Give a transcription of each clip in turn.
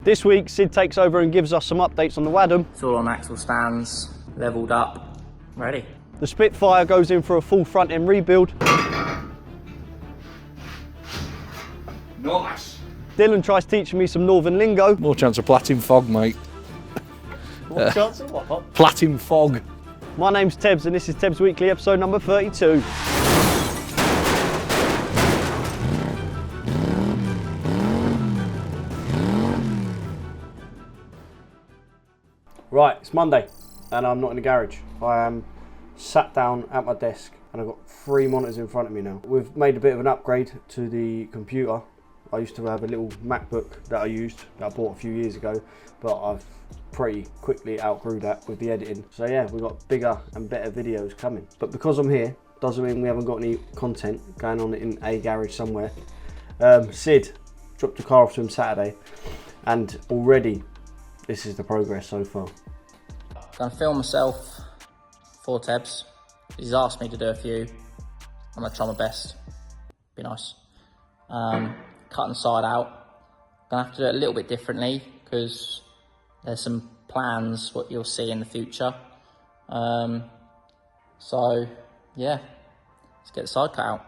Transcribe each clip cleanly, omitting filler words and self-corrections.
This week, Sid takes over and gives us some updates on the Wadam. It's all on axle stands, levelled up, ready. The Spitfire goes in for a full front end rebuild. Nice. Dylan tries teaching me some northern lingo. More chance of platin fog, mate. What chance of what? Platin fog. My name's Tebbz and this is Tebbz Weekly episode number 32. Right, it's Monday and I'm not in the garage. I am sat down at my desk and I've got 3 monitors in front of me now. We've made a bit of an upgrade to the computer. I used to have a little MacBook that I used, that I bought a few years ago, but I've pretty quickly outgrew that with the editing. So yeah, we've got bigger and better videos coming. But because I'm here, doesn't mean we haven't got any content going on in a garage somewhere. Sid dropped the car off to him Saturday and already this is the progress so far. Gonna film myself for Tebbz. He's asked me to do a few. I'm gonna try my best. Be nice. Cutting the side out. Gonna have to do it a little bit differently because there's some plans what you'll see in the future. So yeah, let's get the side cut out.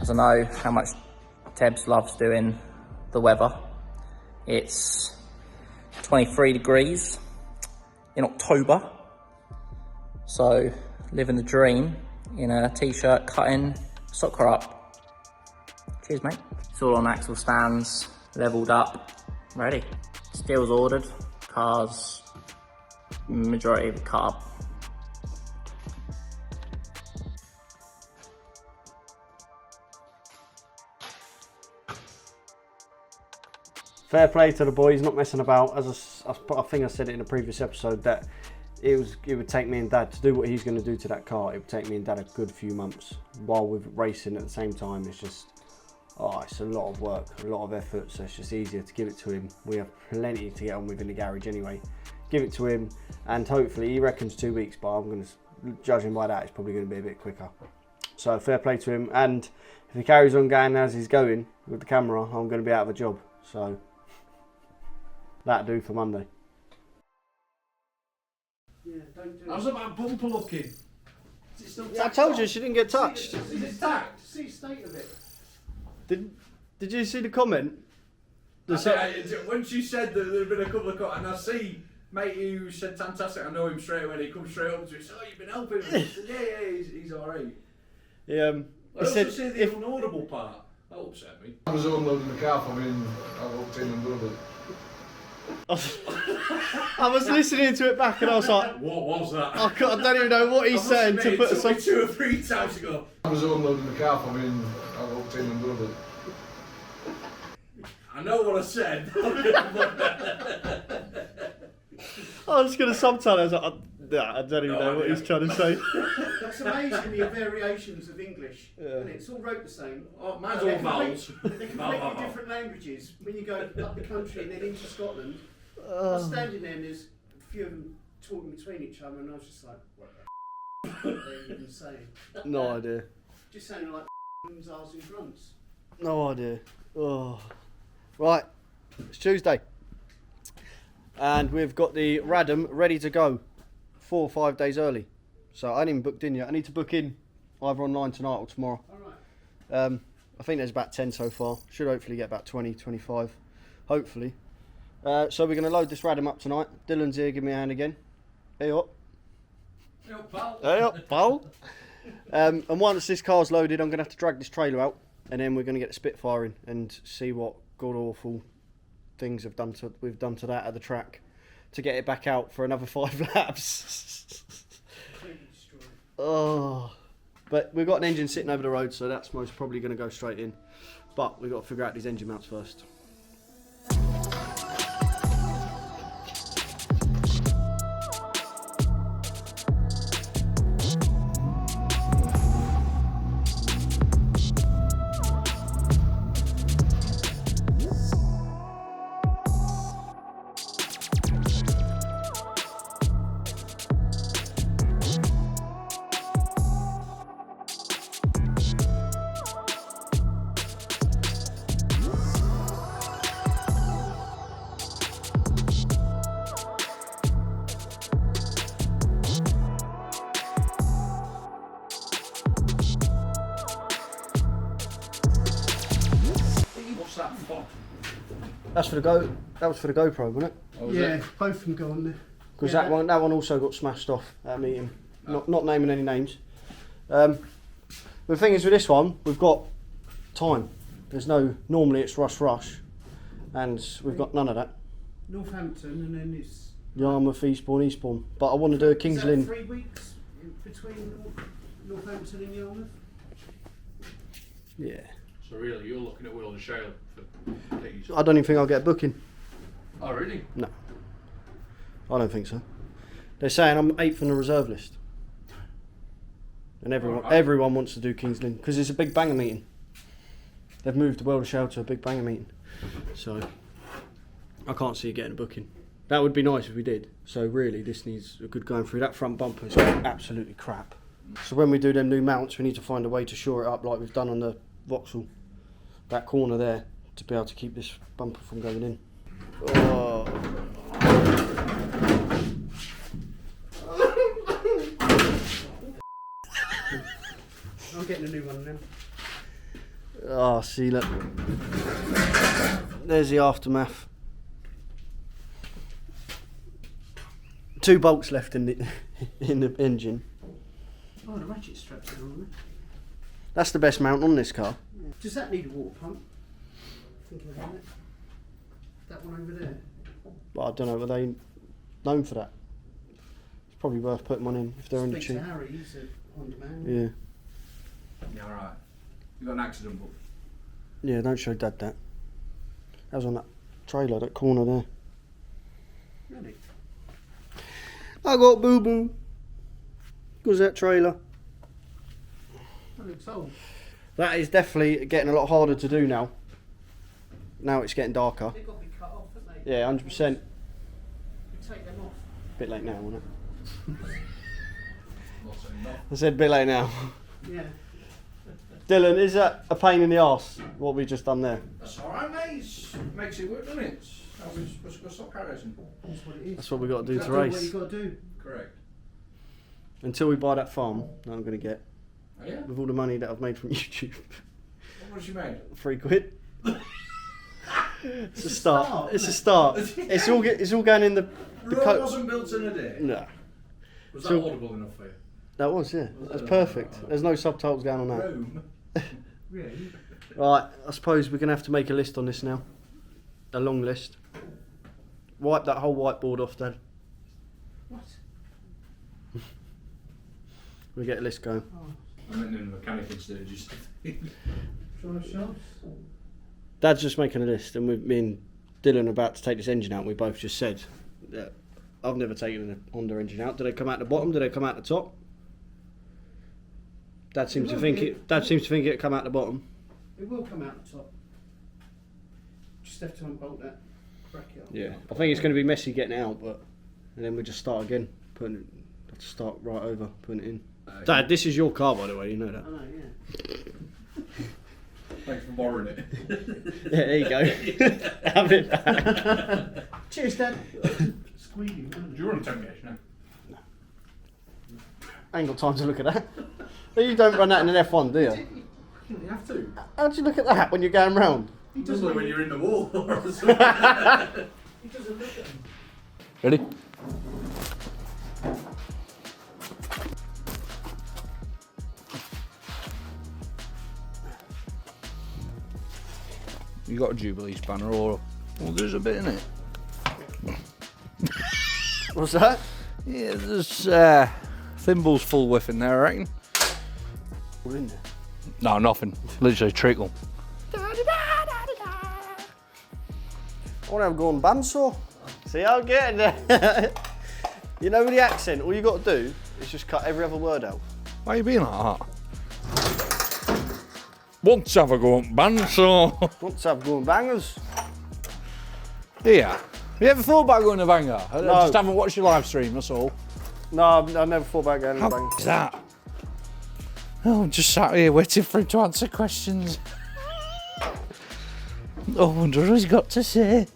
As I know how much Tebbz loves doing the weather. It's 23 degrees in October. So living the dream in a t-shirt, cutting stock car up. Cheers, mate. It's all on axle stands, levelled up, ready. Steel's ordered, cars, majority of the cut up. Fair play to the boy, he's not messing about. As I think I said it in a previous episode that it would take me and Dad to do what he's going to do to that car. It would take me and Dad a good few months while we're racing at the same time. It's just, it's a lot of work, a lot of effort. So it's just easier to give it to him. We have plenty to get on with in the garage anyway. Give it to him, and hopefully he reckons 2 weeks, but I'm going to, judging by that, it's probably going to be a bit quicker. So fair play to him, and if he carries on going as he's going with the camera, I'm going to be out of a job. So that'll do for Monday. Yeah, don't do How's about bumper looking? Is it still I told you she didn't get touched. Is it tacked? See the state of it. Did you see the comment? When she said that there had been a couple of cuts, and I see mate who said fantastic, I know him straight away, he comes straight up to me and says, oh, you've been helping him. I said, yeah, he's alright. I I said, also see the unaudible part. That upset me. I was unloading the car for me and I walked in and done it. I was listening to it back and I was like, What was that? I don't even know what he's saying to put us some. 2 or 3 times ago. I was unloading the car for me and I walked in and done it. I know what I said. I was going to subtitle. I was like, I don't even know what he's trying to say. It's amazing the variations of English. And it's all wrote the same. Oh, mine's all vowels. They completely different languages. When you go up the country and then into Scotland, I was standing there and there's a few of them talking between each other and I was just like, what the are they even saying? No idea. Just sounding like zars and grunts. No idea. Oh. Right, it's Tuesday. And we've got the Wadam ready to go 4 or 5 days early. So I ain't even booked in yet. I need to book in either online tonight or tomorrow. Alright. I think there's about 10 so far. Should hopefully get about 20, 25. Hopefully. So we're going to load this Wadam up tonight. Dylan's here, give me a hand again. Hey up. Hey up, pal. Hey up, pal. And once this car's loaded, I'm going to have to drag this trailer out. And then we're going to get the Spitfire in and see what god awful things we've done to that at the track to get it back out for another 5 laps. Oh, but we've got an engine sitting over the road, so that's most probably going to go straight in. But we've got to figure out these engine mounts first. That's for the Go. That was for the GoPro, wasn't it? Oh, was Yeah, it? both of them go on there. Because Yeah, that one also got smashed off at a meeting. Oh. Not naming any names. The thing is with this one, we've got time. There's no. Normally it's rush, and we've got none of that. Northampton, and then it's. Yarmouth, Eastbourne. But I want to do a Kings Is that Lynn. 3 weeks between Northampton and Yarmouth? Yeah. So really, you're looking at Will and Shale for these. I don't even think I'll get a booking. Oh really? No. I don't think so. They're saying I'm 8th on the reserve list. And everyone wants to do Kings Lynn because it's a big banger meeting. They've moved the World of Shale to a big banger meeting. So I can't see you getting a booking. That would be nice if we did. So really this needs a good going through. That front bumper is absolutely crap. So when we do them new mounts we need to find a way to shore it up like we've done on the Vauxhall. That corner there to be able to keep this bumper from going in. Oh. I'm getting a new one then. Oh, see, look. There's the aftermath. 2 bolts left in the in the engine. Oh, the ratchet straps are on there. That's the best mount on this car. Yeah. Does that need a water pump? Thinking about it. That one over there. But I don't know, are they known for that? It's probably worth putting one in if they're only Speak cheap. to Harry, he's a Honda man. Yeah. Yeah, alright. You got an accident book. Yeah, don't show Dad that. That was on that trailer, that corner there. Really? I got boo-boo. Was that trailer? That looks old. That is definitely getting a lot harder to do now. Now it's getting darker. They've got to be cut off, haven't they? Yeah, 100%. You take them off. Bit late now, isn't it? Not saying no. I said bit late now. Yeah. Dylan, is that a pain in the arse, what we just done there? That's alright, mate. Makes it work, doesn't it? How we supposed to go stop car racing? That's what it is. That's what we got to do That's to what race. you got to do. Correct. Until we buy that farm that I'm going to get, Oh yeah? with all the money that I've made from YouTube. What was you made? £3. It's a start. It's a start. It's all going in the Road wasn't built in a day. No. Was that So- audible enough for you? That was, yeah. That's perfect. There's no subtitles going on that. Rome. Really? Right, I suppose we're going to have to make a list on this now. A long list. Wipe that whole whiteboard off, Dad. What? We get a list going. I meant in the mechanical stages. Drive shafts? Dad's just making a list, and me and Dylan are about to take this engine out. And we both just said that I've never taken a Honda engine out. Do they come out the bottom? Do they come out the top? Dad seems to think it. Dad seems to think it'll come out the bottom. It will come out the top. Just have to unbolt that bracket. Yeah, I think it's going to be messy getting it out, but and then we just start again, putting it. Have to start right over, putting it in. Dad, this is your car, by the way. You know that. I know, yeah. Thanks for borrowing it. Yeah, there you go. Have it back. Cheers, Dad. Squealing. Do you run a 10 gauge now? I ain't got time to look at that. You don't run that in an F1, do you? You have to. How do you look at that when you're going round? He does when you're in the wall or something. He doesn't look at them. Ready? You got a Jubilee spanner or well, there's a bit in it. What's that? Yeah, there's thimbles full width in there, I reckon. We're in there. No, nothing. Literally trickle. I want to have a go on bandsaw. See how I'm getting there. You know, with the accent, all you got to do is just cut every other word out. Why are you being like that? Want to have a go on bandsaw? Want to have go on bangers? Yeah. Have you ever thought about going to Banger? I No. just haven't watched your live stream, that's all. No, I've never thought about going How on bangers. is that? Oh, I'm just sat here waiting for him to answer questions. I wonder what he's got to say.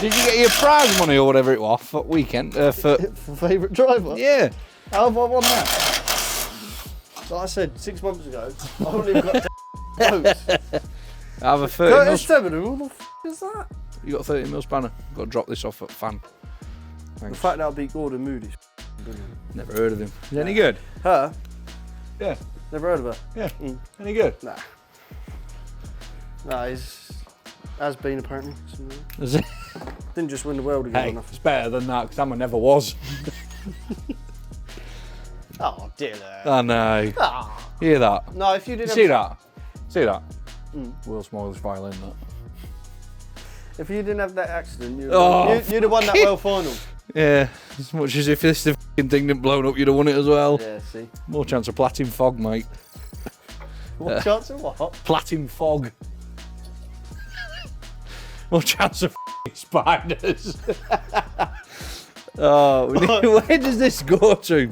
Did you get your prize money or whatever it was for weekend? For For favourite driver? yeah. How have I won that? Like I said, 6 months ago, I haven't even got votes. I have a 30 Curtis mil. Tebbz, who the f is that? You got a 30 mil spanner. Got to drop this off at fan. The Thanks. fact that I beat Gordon Moody's brilliant. Never heard of him. Is he any good? Her? Yeah. Never heard of her? Yeah. Mm. Any good? Nah, he's has been apparently. So, Is it? didn't just win the world again Hey, or nothing. it's better than that because I never was. Oh, dear. I know. Ah. Hear that? No, if you didn't See have, that? See that? Mm. Will Small's violin, that. if you didn't have that accident, you'd Oh, have won that world final. Yeah, as much as if this thing didn't blown up, you'd have won it as well. Yeah, see. More chance of platin fog, mate. What chance of what? Platin fog. More chance of spiders. Oh, where does this go to?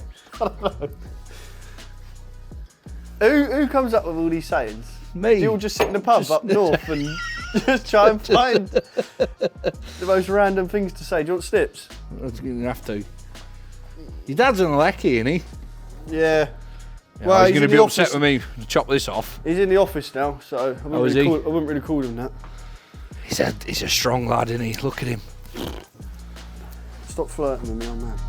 Who comes up with all these sayings? Me. Do you all just sit in the pub up north and just try and find the most random things to say? Do you want snips? You're going to have to. Your dad's an lecky, isn't he? Yeah. Yeah, Well, he's going to in be the upset office- with me to chop this off. He's in the office now, so I Oh, is he? wouldn't really call him that. He's a strong lad, isn't he? Look at him. Stop flirting with me on that.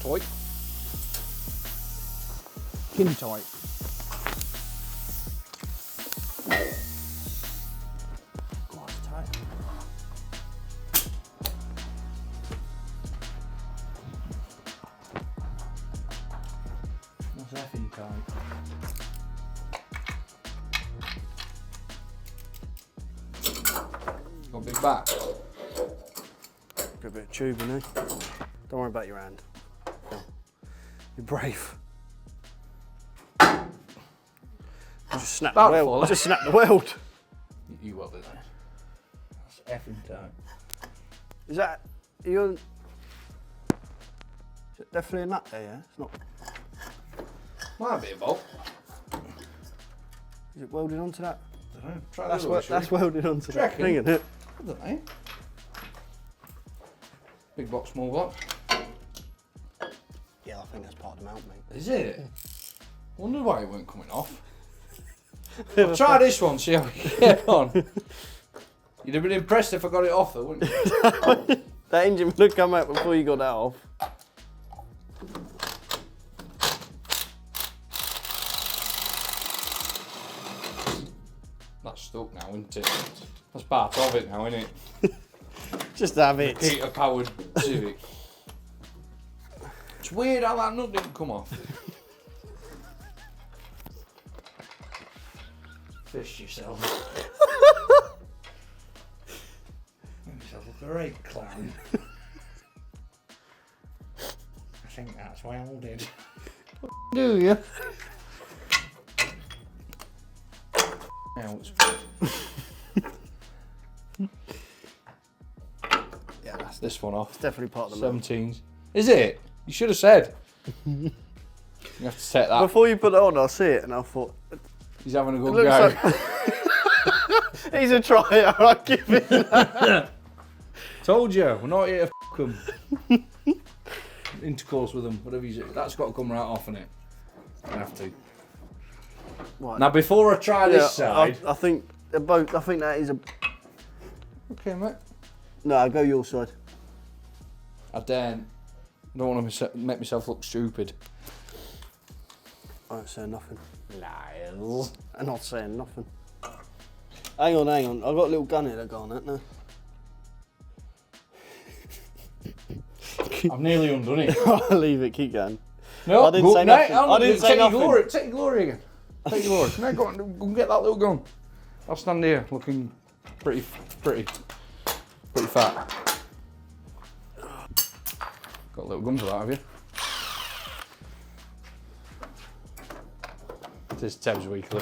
Tight. Skin tight. God, it's tight. That's effing tight. Got a big back. Got a bit of tubing, eh? Don't worry about your hand. You're brave. Just snap the About weld. full. Just snap the weld. You welded that. That's effing tight. Is that you? Is it definitely a nut there? Yeah, it's not. Might be involved. Is it welded onto that? I don't know. Try That's the other way, that's welded onto Do you that reckon? thing, isn't it? I don't know. Big box, small box. Yeah, I think that's part of the mount, mate. Is it? Wonder why it weren't coming off. I'll try this one, see how we get on. You'd have been impressed if I got it off though, wouldn't you? That engine would have come out before you got that off. That's stuck now, isn't it? That's part of it now, isn't it? Just have it. Heater powered Civic. It's weird how that nut didn't come off. Fish yourself. Make yourself look a right clown. I think that's welded. Do you? Now it's Yeah, that's this one off. definitely part of the mount. 17s. Is it? You should have said. You have to take that. Before you put it on, I see it and I thought, He's having a it good looks go. like he's a tryer. I give it. Told you, we're not here to f them. Intercourse with them, whatever you say. That's got to come right off in it. I have to. Right. Now, before I try Yeah, this side. I think they're both. I think that is a. Okay, mate. No, I'll go your side. I don't want to make myself look stupid. I ain't saying nothing. Lies. I'm not saying nothing. Hang on. I've got a little gun here that go on that now. I've nearly undone it. I'll leave it, keep going. No, I didn't say nothing. I didn't say nothing. Take your glory again. Take your glory. No, go on, go and get that little gun. I'll stand here looking pretty fat. Got a little gun for that, have you? This is Tebbz Weekly.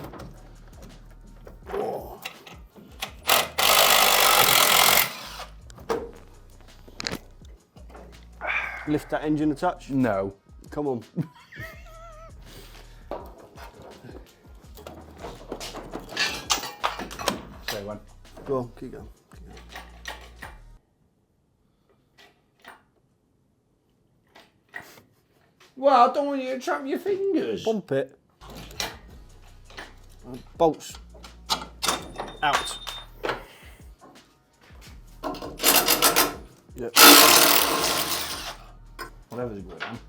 Lift that engine a touch. No. Come on. Say when. Go on, keep going. Well, I don't want you to trap your fingers. Bump it. Bolts out. Yep. Whatever's going on.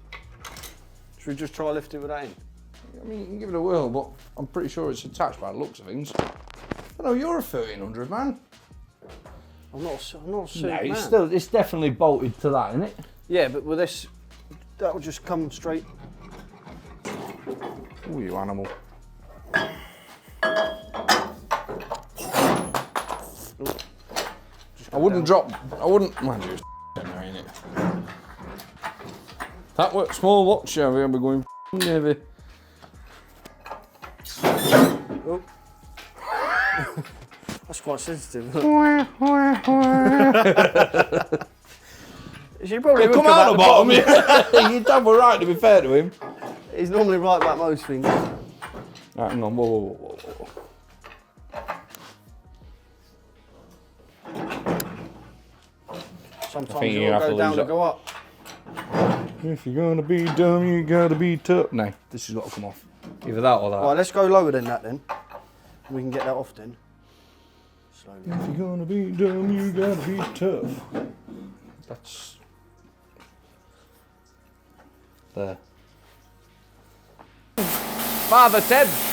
Should we just try to lift it with that in? I mean, you can give it a whirl, but I'm pretty sure it's attached by the looks of things. I know you're a 1300 man. I'm not a suit No, man. it's definitely bolted to that, isn't it? Yeah, but with this, that will just come straight. Oh, you animal. I wouldn't mind you, ain't it? That works small watch, yeah, we'll be going heavy. Oh. That's quite sensitive. She probably would Come out the bottom, yeah. Your dad were right, to be fair to him. He's normally right about most things. Right, hang on, whoa. Sometimes you gotta go down and go up. If you're gonna be dumb, you gotta be tough. No, this has got to come off. Either that or that. Right, let's go lower than that then. We can get that off then. Slowly. If you're gonna be dumb, you gotta be tough. That's... there. Father Tebbz!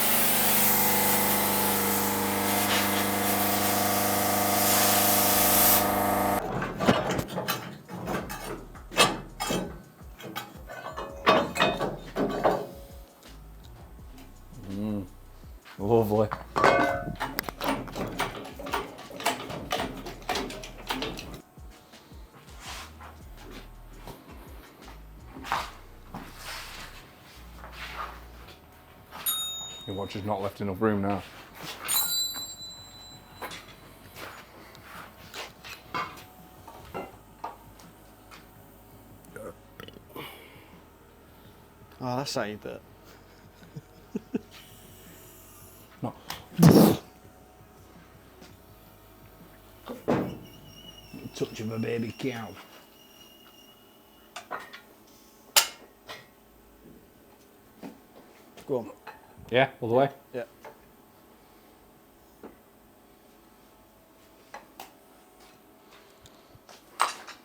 Lovely. Your watch has not left enough room now. Oh, that's how you do it. No. Touch of a baby cow. Go on. Yeah, all the way? Yeah.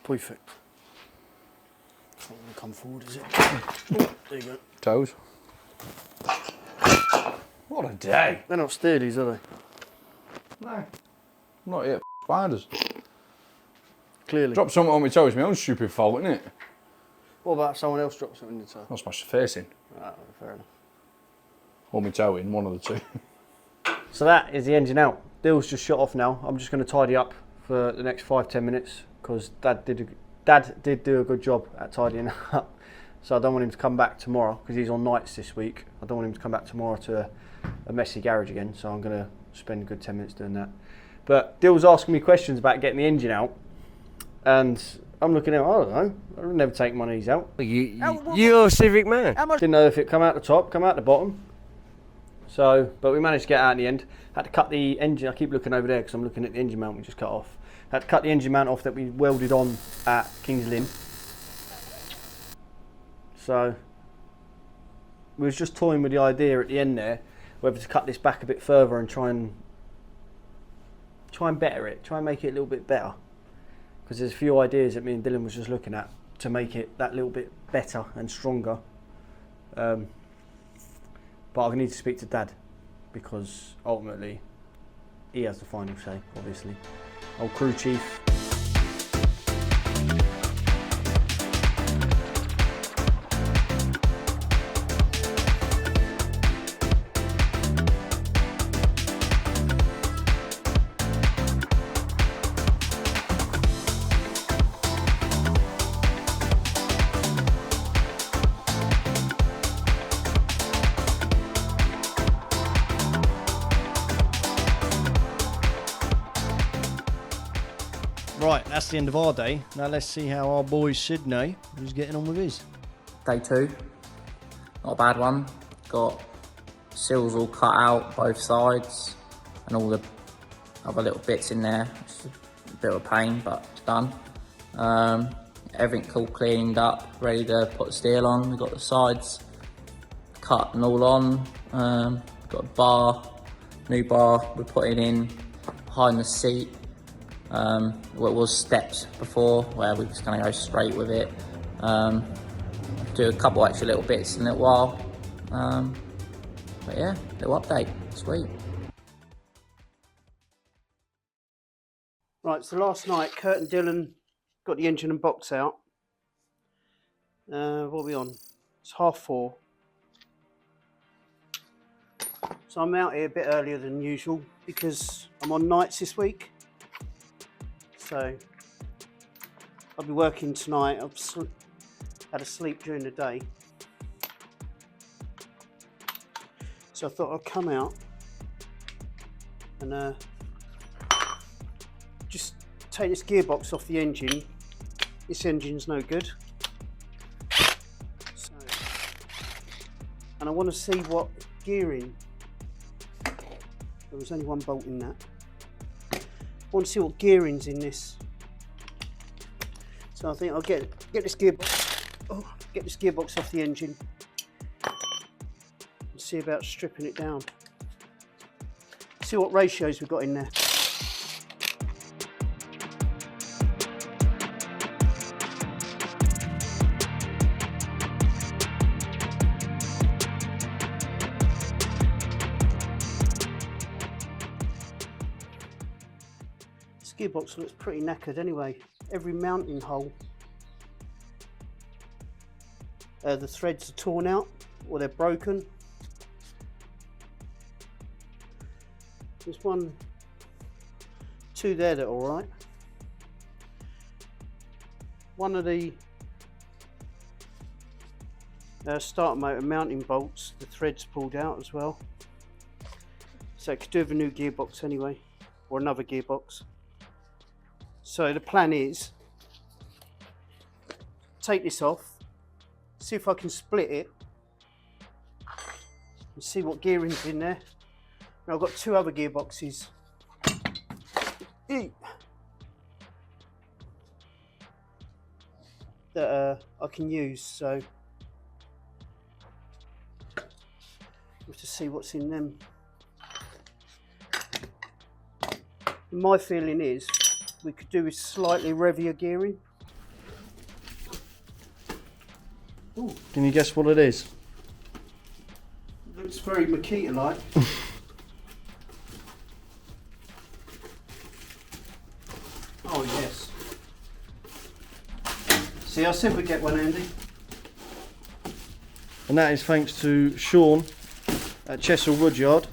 Perfect. It's not going to come forward, is it? Oh, there you go. Toes. What a day. They're not steadies, are they? No. Not yet. Spiders. Clearly. Drop something on my toe is my own stupid fault, isn't it? What about someone else drops something in your toe? I'll smash the face in. Ah, fair enough. Or my toe in, one of the two. So that is the engine out. Dill's just shut off now. I'm just going to tidy up for the next 5-10 minutes because Dad did do a good job at tidying up. So I don't want him to come back tomorrow because he's on nights this week. I don't want him to come back tomorrow to a messy garage again. So I'm going to spend a good 10 minutes doing that. But Dill's asking me questions about getting the engine out, and I'm looking at him, I don't know. I would never take one of these out. You're a civic man. Didn't know if it come out the top, come out the bottom. So, but we managed to get it out in the end. Had to cut the engine. I keep looking over there because I'm looking at the engine mount we just cut off. Had to cut the engine mount off that we welded on at King's Lynn. So we was just toying with the idea at the end there, whether to cut this back a bit further and try and better it, try and make it a little bit better. Because there's a few ideas that me and Dylan was just looking at to make it that little bit better and stronger. But I need to speak to Dad because ultimately he has the final say, obviously. Old crew chief. Right, that's the end of our day. Now let's see how our boy Sydney is getting on with his. Day 2, not a bad one. Got seals all cut out both sides and all the other little bits in there. It's a bit of a pain, but it's done. Everything all cleaned up, ready to put the steel on. We've got the sides cut and all on. Got a bar, new bar we're putting in behind the seat. Well, it was steps before where we were just going to go straight with it. Do a couple extra little bits in a little while. But yeah, little update, sweet. Right, so last night, Kurt and Dylan got the engine and box out. What are we on? It's 4:30. So I'm out here a bit earlier than usual because I'm on nights this week. So I'll be working tonight. I've had a sleep during the day. So I thought I'd come out and just take this gearbox off the engine. This engine's no good. So, and I want to see what gearing. There was only one bolt in that. I want to see what gearing's in this. So I think I'll get this gearbox. Get this gearbox off the engine. And see about stripping it down. See what ratios we've got in there. Gearbox looks pretty knackered anyway. Every mounting hole, the threads are torn out or they're broken. There's 1, 2 there that are alright. One of the starter motor mounting bolts, the thread's pulled out as well. So it could do with a new gearbox anyway, or another gearbox. So the plan is, take this off, see if I can split it, and see what gearing's in there. Now I've got 2 other gearboxes that I can use, so I have to see what's in them. My feeling is, we could do with slightly revier gearing. Ooh. Can you guess what it is? Looks very Makita-like. Oh yes. See, I said we'd get one, Andy. And that is thanks to Sean at Chessel Woodyard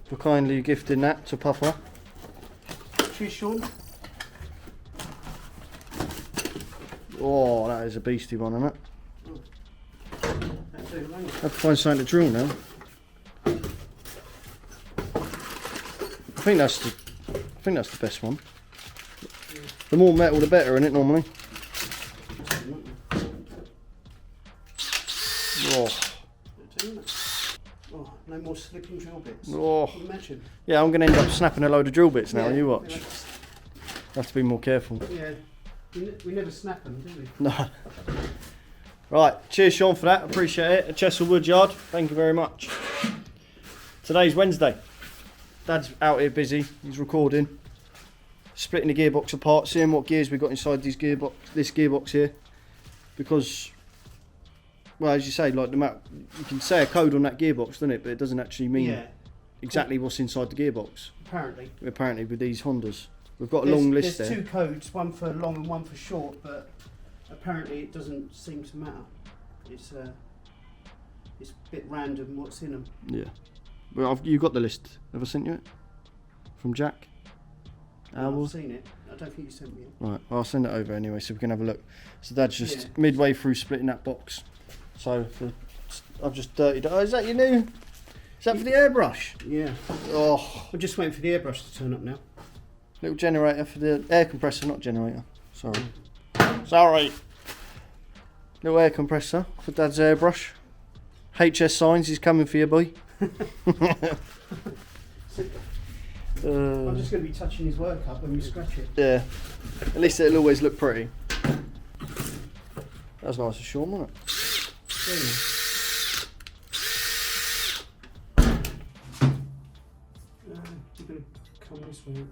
for kindly gifting that to Papa. Cheers, Sean. Oh, that is a beastie one, isn't it? That'll do, won't it? I have to find something to drill now. I think that's the best one. The more metal, the better, isn't it, normally? Oh, Oh, no more slipping drill bits. oh. Can you imagine? Yeah, I'm going to end up snapping a load of drill bits now. Yeah, You watch. yeah, Have to be more careful. Yeah, we never snap them, do we? No. Right, cheers Sean for that, appreciate it. At Chessel Woodyard, thank you very much. Today's Wednesday. Dad's out here busy, he's recording. Splitting the gearbox apart, seeing what gears we got inside this gearbox here. Because, well, as you say, like you can say a code on that gearbox, doesn't it? But it doesn't actually mean exactly what's inside the gearbox. Apparently with these Hondas. We've got a long list there. There's 2 codes, one for long and one for short, but apparently it doesn't seem to matter. It's a bit random what's in them. Yeah. Well, you got the list. Have I sent you it? From Jack? I've seen it. I don't think you sent me it. Right, well, I'll send it over anyway so we can have a look. So Dad's just midway through splitting that box. So I've just dirtied it. Oh, is that your new? Is that for the airbrush? Yeah. Oh. I'm just waiting for the airbrush to turn up now. Little generator for the air compressor, not generator. Sorry. Little air compressor for Dad's airbrush. HS signs, he's coming for you, boy. I'm just going to be touching his work up when we scratch it. Yeah. At least it'll always look pretty. That was nice and short, wasn't it? You're going to come this way.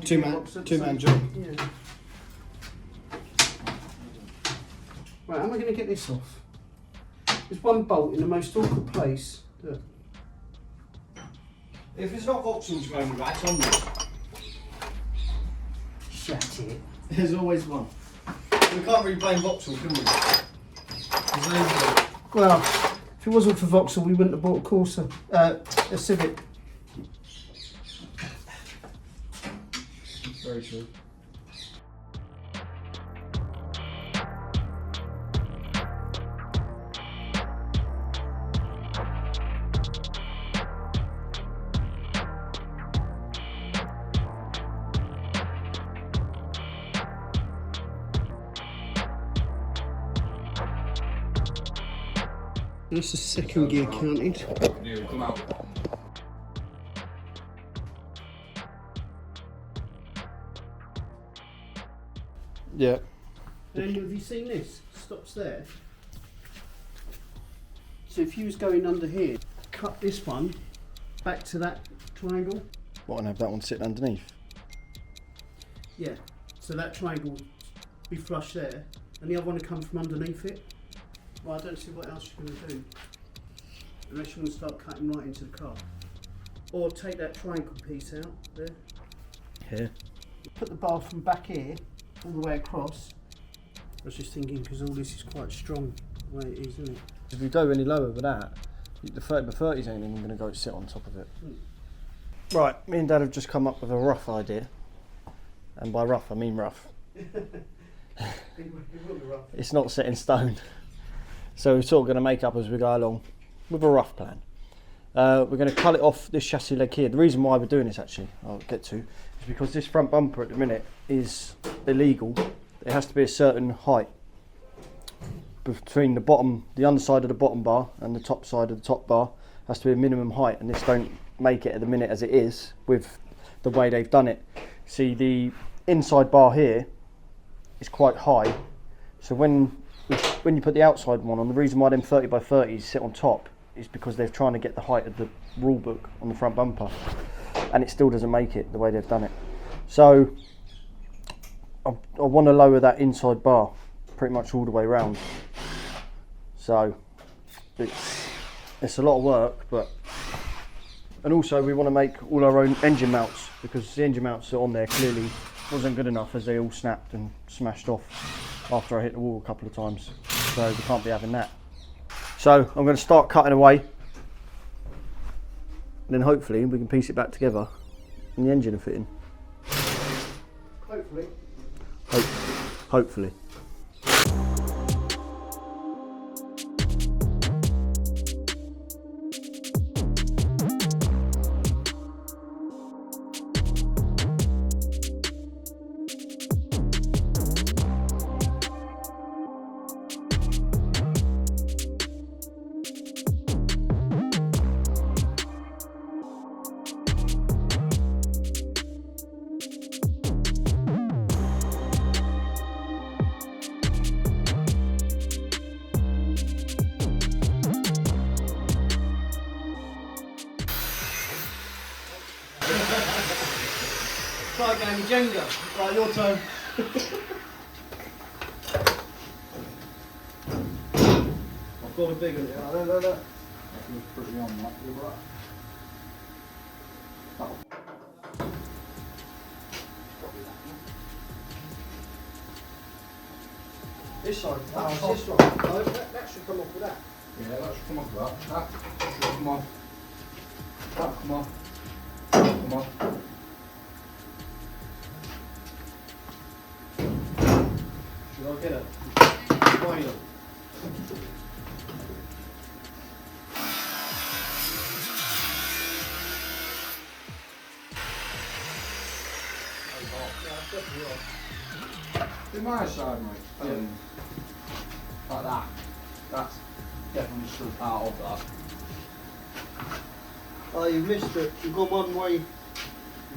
Two man job. Yeah. Right, how am I going to get this off? There's one bolt in the most awkward place. Look. If it's not Vauxhall's going back, it's on this. Shut it. There's always one. We can't really blame Vauxhall, can we? Well, if it wasn't for Vauxhall, we wouldn't have bought a Corsa, a Civic. Very true. This is second gear counted. Come out. Yeah. Daniel, have you seen this? Stops there. So if you was going under here, cut this one back to that triangle. What, and have that one sitting underneath? Yeah. So that triangle be flush there, and the other one will come from underneath it. Well, I don't see what else you're going to do, unless you want to start cutting right into the car. Or take that triangle piece out there. Here. Put the bar from back here all the way across. I was just thinking, because all this is quite strong the way it is, isn't it? If we go any lower with that, the 30x30s ain't even going to go sit on top of it. Right, me and Dad have just come up with a rough idea. And by rough, I mean rough. It's not set in stone. So we're sort of going to make up as we go along with a rough plan. We're going to cut it off this chassis leg here. The reason why we're doing this, actually, I'll get to, is because this front bumper at the minute is illegal. It has to be a certain height between the bottom, the underside of the bottom bar and the top side of the top bar. Has to be a minimum height, and this don't make it at the minute as it is with the way they've done it. See, the inside bar here is quite high, so when you put the outside one on, the reason why them 30x30s sit on top is because they're trying to get the height of the rule book on the front bumper, and it still doesn't make it the way they've done it. So I want to lower that inside bar pretty much all the way around. So it's a lot of work, and also we want to make all our own engine mounts, because the engine mounts that are on there clearly wasn't good enough, as they all snapped and smashed off after I hit the wall a couple of times. So we can't be having that. So I'm going to start cutting away, and then hopefully we can piece it back together and the engine will fit in. Hopefully. Hopefully. Start game Jenga. Right, your turn. I've got a big one. That feels pretty on that. You're right. This side. This one. Oh, that should come off with that. Yeah, that should come off that. That should come off. That come off. Come off. Should I get it? Wadam. In my side, mate. Yeah. Like that. That's definitely still part of that. Oh, you've missed it. You've gone one way. You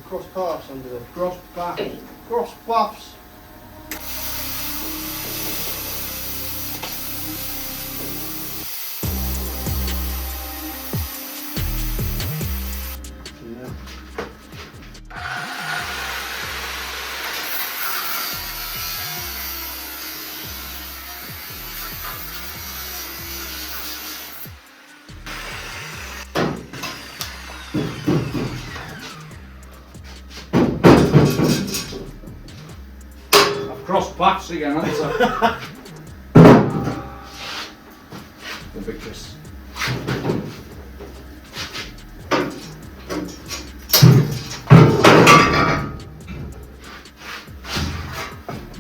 crossed paths under there. Cross back. Cross paths. Cross paths again, haven't I? The big kiss.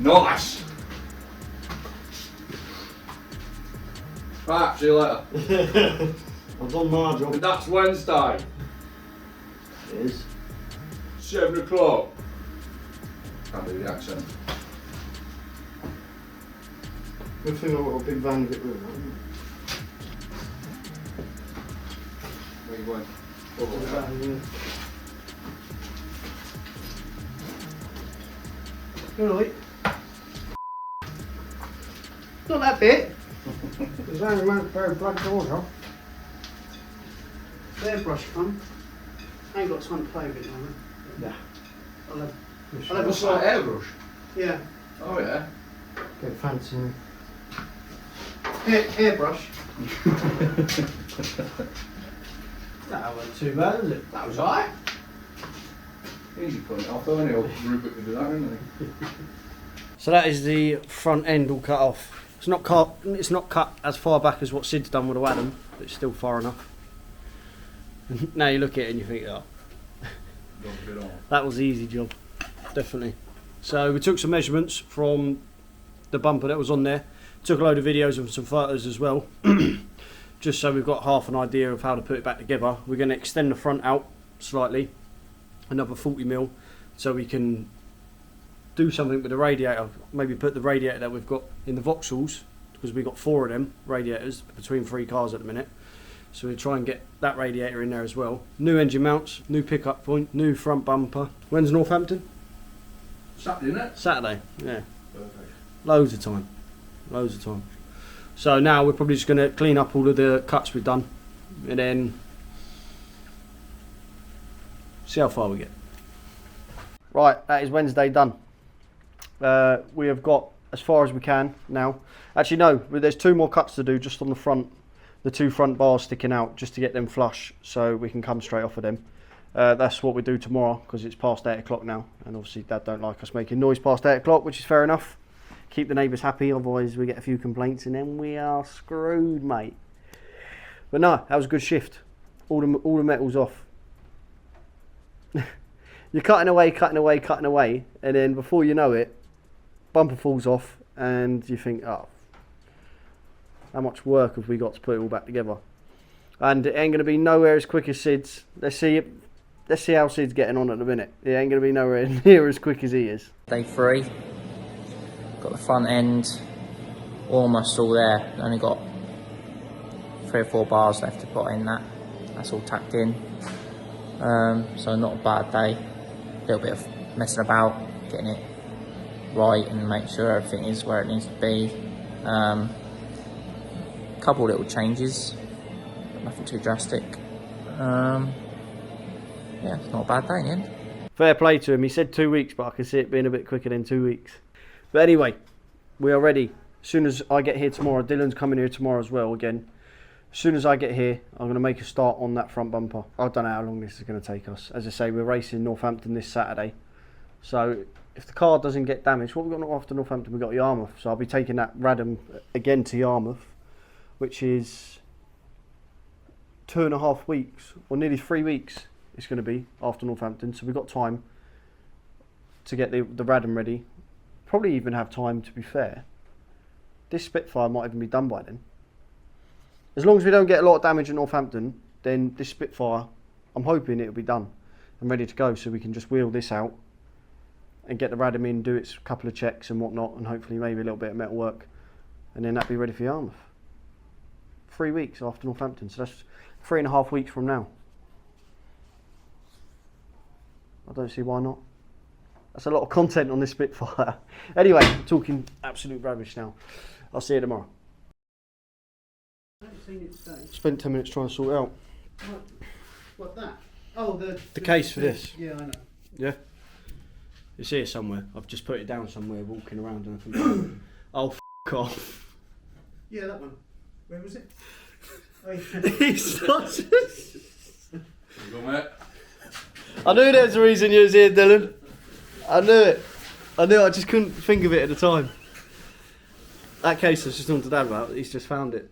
Nice. Right, see you later. I've done my job. And that's Wednesday, It is. 7 o'clock. Can't do the accent. Good thing I've got a big van to get rid of. Where you going? Alright. Not that bit. There's only one pair of blood doors on. Their brush come. I ain't got time to play with it now. Yeah. I'll have What's that airbrush? yeah. Oh yeah. Get fancy. Hairbrush. That wasn't too bad, was it? That was alright. Easy putting it off though, anyway. Rupert can do that, isn't he? So that is the front end all cut off. It's not cut. It's not cut as far back as what Sid's done with the Wadam, but it's still far enough. Now you look at it and you think, oh, that was the easy job, definitely. So we took some measurements from the bumper that was on there. Took a load of videos and some photos as well, just so we've got half an idea of how to put it back together. We're going to extend the front out slightly, another 40mm, so we can do something with the radiator. Maybe put the radiator that we've got in the Vauxhalls, because we've got 4 of them radiators between 3 cars at the minute. So we try and get that radiator in there as well. New engine mounts, new pickup point, new front bumper. When's Northampton? Saturday, isn't it? Saturday, yeah. Perfect. Loads of time. Loads of time. So now we're probably just going to clean up all of the cuts we've done and then see how far we get. Right, that is Wednesday done. We have got as far as we can now. Actually no, there's 2 more cuts to do just on the front, the 2 front bars sticking out, just to get them flush so we can come straight off of them. That's what we do tomorrow because it's past 8 o'clock now, and obviously Dad don't like us making noise past 8 o'clock, which is fair enough. Keep the neighbours happy, otherwise we get a few complaints and then we are screwed, mate. But no, that was a good shift. All the metal's off. You're cutting away, and then before you know it, bumper falls off and you think, oh, how much work have we got to put it all back together? And it ain't going to be nowhere as quick as Sid's. Let's see how Sid's getting on at the minute. It ain't going to be nowhere near as quick as he is. Day 3. Got the front end almost all there. Only got 3 or 4 bars left to put in that. That's all tacked in. So not a bad day. A little bit of messing about, getting it right and make sure everything is where it needs to be. Couple little changes, but nothing too drastic. Yeah, it's not a bad day in the end. Fair play to him. He said 2 weeks, but I can see it being a bit quicker than 2 weeks. But anyway, we are ready. As soon as I get here tomorrow, Dylan's coming here tomorrow as well again. As soon as I get here, I'm going to make a start on that front bumper. I don't know how long this is going to take us. As I say, we're racing Northampton this Saturday. So if the car doesn't get damaged, what we've got after Northampton, we've got Yarmouth. So I'll be taking that Wadam again to Yarmouth, which is 2.5 weeks, or nearly 3 weeks it's going to be after Northampton. So we've got time to get the Wadam ready. Probably even have time, to be fair. this Spitfire might even be done by then. As long as we don't get a lot of damage at Northampton, then this Spitfire, I'm hoping it'll be done and ready to go, so we can just wheel this out and get the Wadam in, do its couple of checks and whatnot, and hopefully maybe a little bit of metal work, and then that'll be ready for Yarmouth. 3 weeks after Northampton, so that's 3.5 weeks from now. I don't see why not. That's a lot of content on this Spitfire. Anyway, I'm talking absolute rubbish now. I'll see you tomorrow. I haven't seen it today. Spent 10 minutes trying to sort it out. What that? Oh, the case for this. Yeah, I know. Yeah? It's here somewhere. I've just put it down somewhere, walking around, and I think, oh, f*** off. Yeah, that one. Where was it? He's not You go, mate. I knew there was a reason you was here, Dylan. I knew it. I just couldn't think of it at the time. That case I was just on to Dad about, he's just found it.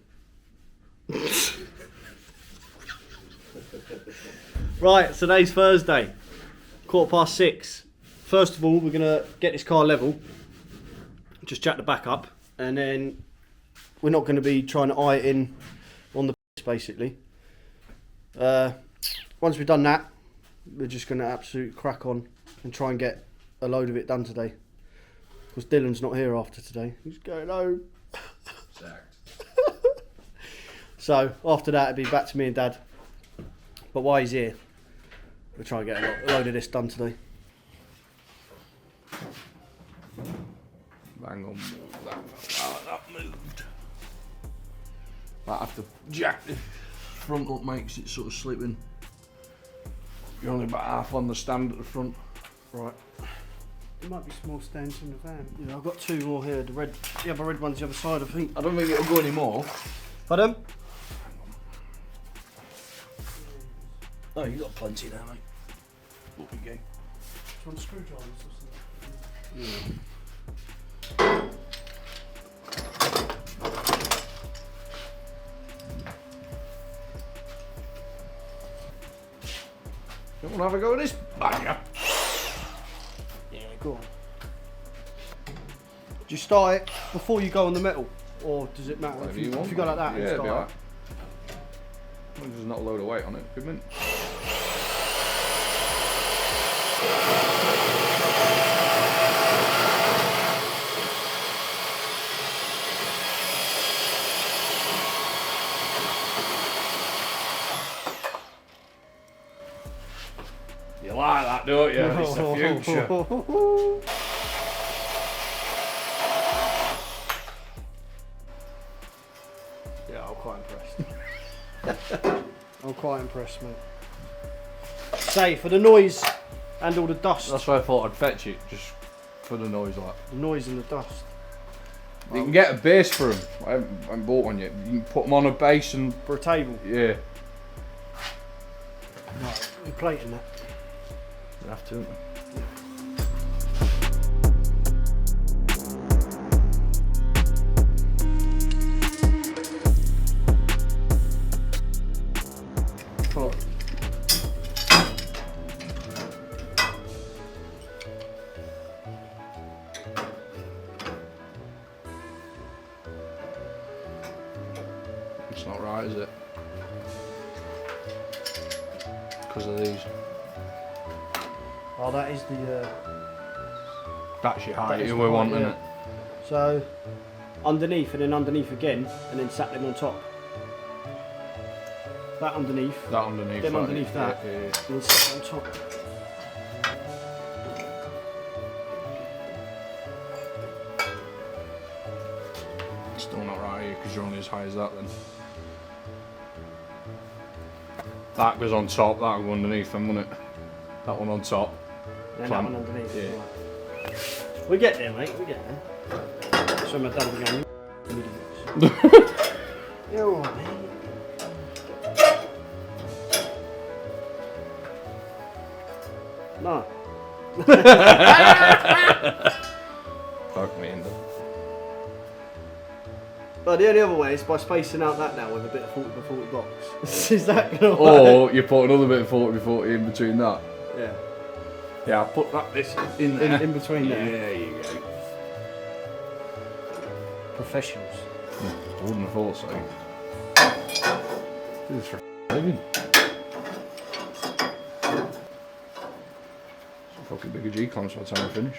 Right, today's Thursday, 6:15. First of all, we're going to get this car level, just jack the back up, and then we're not going to be trying to eye it in on the basically. Once we've done that, we're just going to absolutely crack on and try and get a load of it done today. Because Dylan's not here after today. He's going home. So after that, it'll be back to me and Dad. But while he's here, we'll try and get a load of this done today. Bang on. That moved. I have to jack the front up, makes it sort of slipping. You're only about half on the stand at the front. Right. There might be small stands in the van. Yeah, I've got 2 more here. The other red one's the other side, I think. I don't think it'll go anymore. Pardon? Oh, you got plenty there, mate. What we get? One screwdrivers or something. Yeah. You want to have a go at this banger? Yeah, go on. Do you start it before you go on the metal? Or does it matter Whatever if you want, if you go like that yeah, and it'll be start alright. As long as there's not a load of weight on it, good mint. You like that, don't you? It's the future. Yeah, I'm quite impressed. I'm quite impressed, mate. Say, for the noise and all the dust. That's why I thought I'd fetch it, just for the noise like. The noise and the dust. You can get a base for them. I haven't bought one yet. You can put them on a base and For a table. yeah. Right, you're plating that. You have to. Right. It's not right, is it? Because of these. Oh, that is the. That's your That height is you the were height, wanting yeah. it. So, underneath and then underneath again, and then sat them on top. That underneath, That underneath. Them that, underneath that. Yeah, yeah, yeah. and then sat on top. It's still not right here because you're only as high as that then. That goes on top, that will go underneath them, won't it? That one on top. And then Clamp. that one underneath. Yeah. Right. We get there, mate. We get there. So my dad will be going. "You idiots." You're alright, mate. No. Fuck me in there. But the only other way is by spacing out that now with a bit of 40 by 40 box. Is that going to work? Or you put another bit of 40 by 40 in between that. Yeah. Yeah, I'll put this in there. In between there. Yeah, there you go. professionals. I wouldn't have thought so. Do this for a living. Some fucking bigger G-clamps by the time I finish.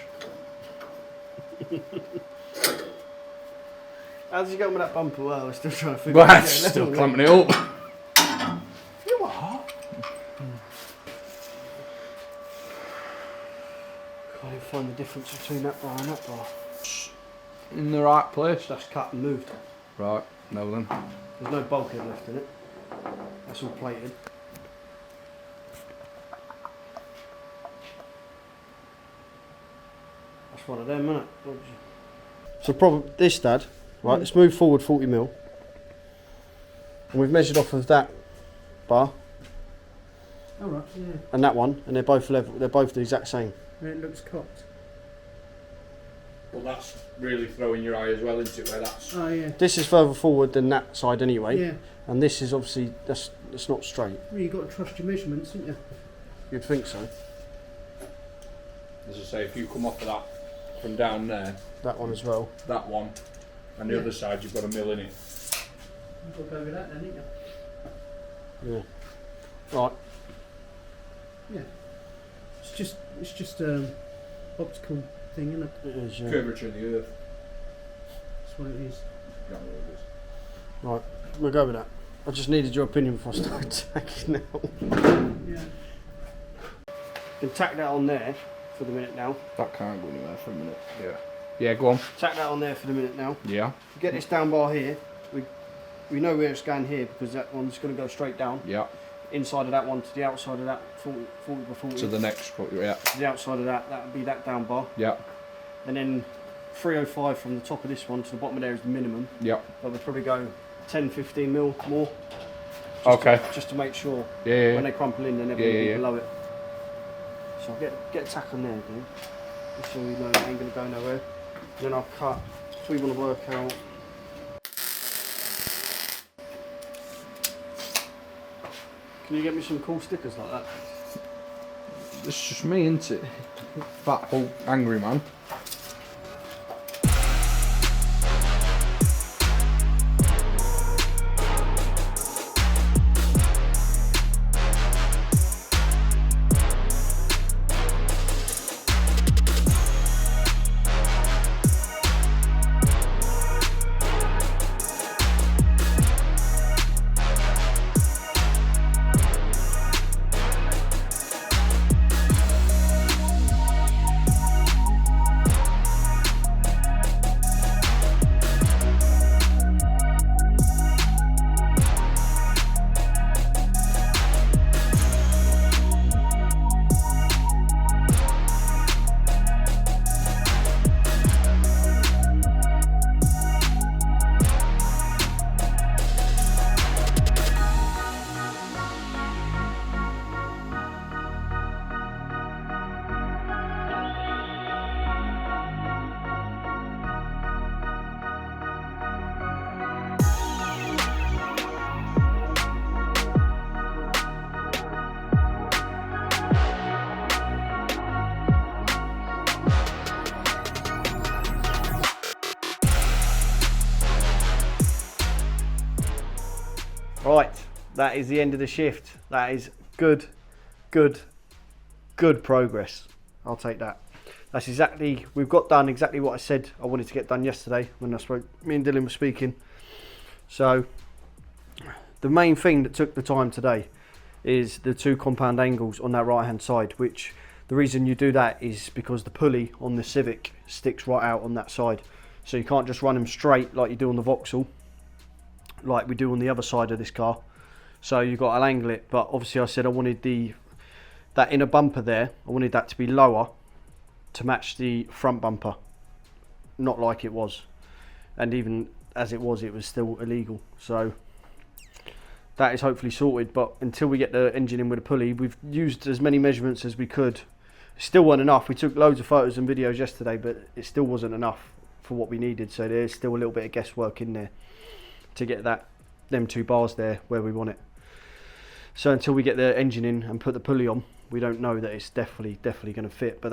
How's he going with that bumper? Well, we're still trying to figure Well, it out. still clamping it up. You are? Can't even find the difference between that bar and that bar. In the right place. That's cut and moved. Right, no then. There's no bulkhead left in it. That's all plated. That's one of them, isn't it? So problem this, Dad, right, let's move forward 40 mil. And we've measured off of that bar All right, yeah. and that one, and they're both level, they're both the exact same. And it looks cocked. Well, that's really throwing your eye as well, isn't it? Where that's. Oh yeah. This is further forward than that side anyway. Yeah. And this is obviously, it's not straight. Well, you've got to trust your measurements, haven't you? You'd think so. As I say, if you come off of that from down there, That one as well. that one, and the Yeah. other side, you've got a mill in it. You've got to go with that then, haven't you? Yeah. Right. Yeah. It's just optical thing, isn't it? It is, yeah. Curvature of the earth. That's what it is. That's what it is. Right, we'll go with that. I just needed your opinion before I started tacking now. Yeah. You can tack that on there for the minute now. That can't go anywhere for a minute. Yeah. Yeah, go on. Tack that on there for the minute now. Yeah. Get this down bar here. We know where it's going here because that one's going to go straight down. Yeah. Inside of that one to the outside of that 40 by 40. To the next, yeah. To the outside of that, that would be that down bar. Yeah. And then 305 from the top of this one to the bottom of there is the minimum. Yeah. But we'll probably go 10, 15 mil more. Okay. Just to make sure Yeah. when they crumple in, they're never Yeah, going to be yeah. below it. So I'll get a tack on there, dude. Just so we know it ain't going to go nowhere. Then I'll cut. So we want to work out. Can you get me some cool stickers like that? It's just me, isn't it? Fat Hulk, angry man. Right, that is the end of the shift. That is good progress. I'll take that. That's exactly, we've got done exactly what I said I wanted to get done yesterday when I spoke, me and Dylan were speaking. So, the main thing that took the time today is the two compound angles on that right hand side, which the reason you do that is because the pulley on the Civic sticks right out on that side. So you can't just run them straight like you do on the Vauxhall, like we do on the other side of this car. So you've got to angle it, but obviously I said I wanted that inner bumper there, I wanted that to be lower to match the front bumper, not like it was. And even as it was still illegal. So that is hopefully sorted, but until we get the engine in with a pulley, we've used as many measurements as we could. It still wasn't enough. We took loads of photos and videos yesterday, but it still wasn't enough for what we needed. So there's still a little bit of guesswork in there to get them two bars there where we want it. So until we get the engine in and put the pulley on, we don't know that it's definitely going to fit. But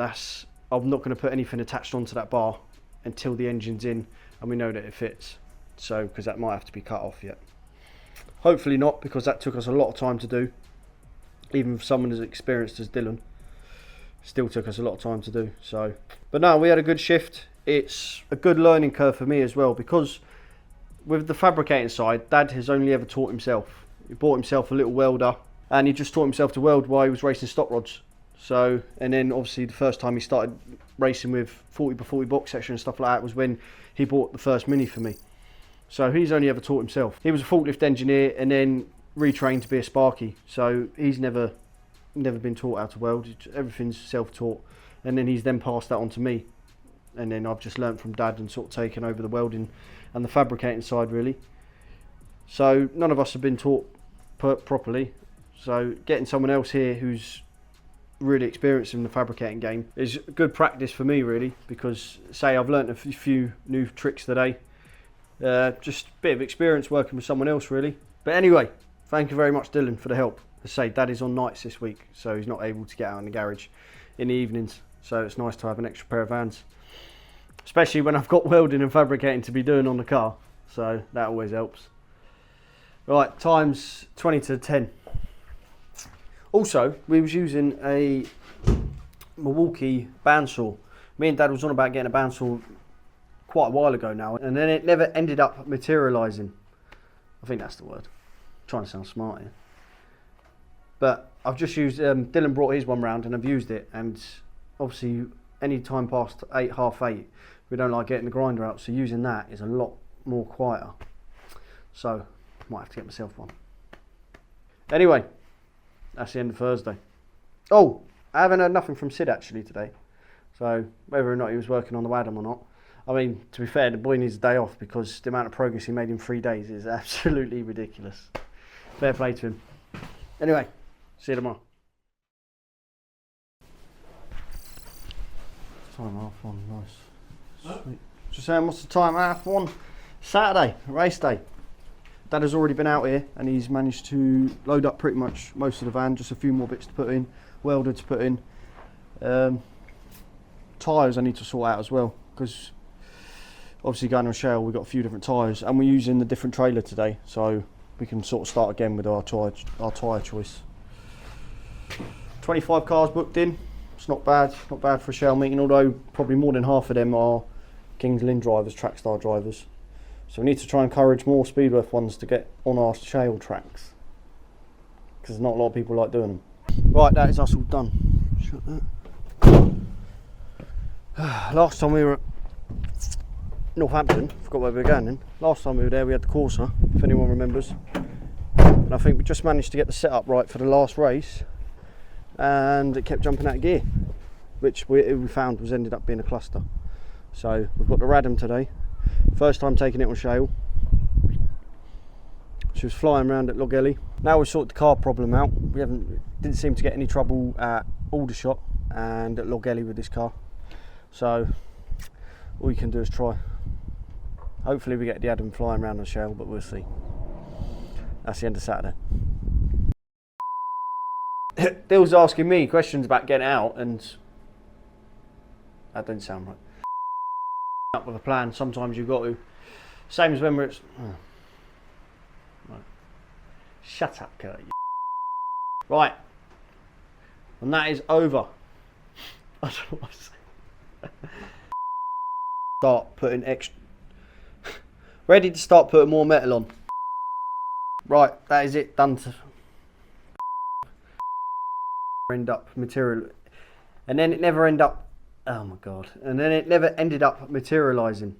I'm not going to put anything attached onto that bar until the engine's in and we know that it fits. So, because that might have to be cut off yet. Hopefully not, because that took us a lot of time to do. Even for someone as experienced as Dylan, still took us a lot of time to do. So, but no, we had a good shift. It's a good learning curve for me as well, because with the fabricating side, Dad has only ever taught himself. He bought himself a little welder, and he just taught himself to weld while he was racing stock rods. So, and then obviously the first time he started racing with 40x40 box section and stuff like that was when he bought the first Mini for me. So he's only ever taught himself. He was a forklift engineer and then retrained to be a sparky. So he's never been taught how to weld. Everything's self-taught. And then he's then passed that on to me. And then I've just learnt from Dad and sort of taken over the welding and the fabricating side really. So none of us have been taught properly. So getting someone else here who's really experienced in the fabricating game is good practice for me really, because say I've learnt a few new tricks today. Just a bit of experience working with someone else really. But anyway, thank you very much Dylan for the help. As I say, Dad is on nights this week, so he's not able to get out in the garage in the evenings, so it's nice to have an extra pair of hands, especially when I've got welding and fabricating to be doing on the car, so that always helps. Right, time's 20 to 10. Also, we was using a Milwaukee bandsaw. Me and Dad was on about getting a bandsaw quite a while ago now, and then it never ended up materialising. I think that's the word. I'm trying to sound smart here. But I've just used, Dylan brought his one round and I've used it, and obviously any time past 8, half 8, we don't like getting the grinder out, so using that is a lot more quieter. So, might have to get myself one. Anyway, that's the end of Thursday. Oh, I haven't heard nothing from Sid actually today. So, whether or not he was working on the Wadam or not. I mean, to be fair, the boy needs a day off because the amount of progress he made in 3 days is absolutely ridiculous. Fair play to him. Anyway, see you tomorrow. Time 1:30, nice. Sweet. Just saying, what's the time? 1:30, Saturday, race day. Dad has already been out here and he's managed to load up pretty much most of the van, just a few more bits to put in, welder to put in. Tyres I need to sort out as well, because obviously going on shale we've got a few different tyres, and we're using the different trailer today, so we can sort of start again with our tyre choice. 25 cars booked in. It's not bad for a shale meeting, although probably more than half of them are Kings Lynn drivers, Trackstar drivers. So we need to try and encourage more Speedworth ones to get on our shale tracks, because not a lot of people like doing them. Right, that is us all done. Shut that. Last time we were at Northampton, forgot where we were going then. Last time we were there we had the Corsa, if anyone remembers. And I think we just managed to get the setup right for the last race, and it kept jumping out of gear, which we found was ended up being a cluster. So we've got the Wadam today, first time taking it on shale. She was flying around at Logelly. Now we've sorted the car problem out. Didn't seem to get any trouble at Aldershot and at Logelly with this car. So all you can do is try. Hopefully we get the Adam flying around on shale, but we'll see. That's the end of Saturday. Dill's asking me questions about getting out, and that didn't sound right. Up with a plan, sometimes you've got to. Same as when we're at... Oh. Right. Shut up, Kurt. Right. And that is over. I don't know what to say. Start putting extra... Ready to start putting more metal on. Right, that is it, done to... end up material, and then it never end up, oh my god, and then it never ended up materializing.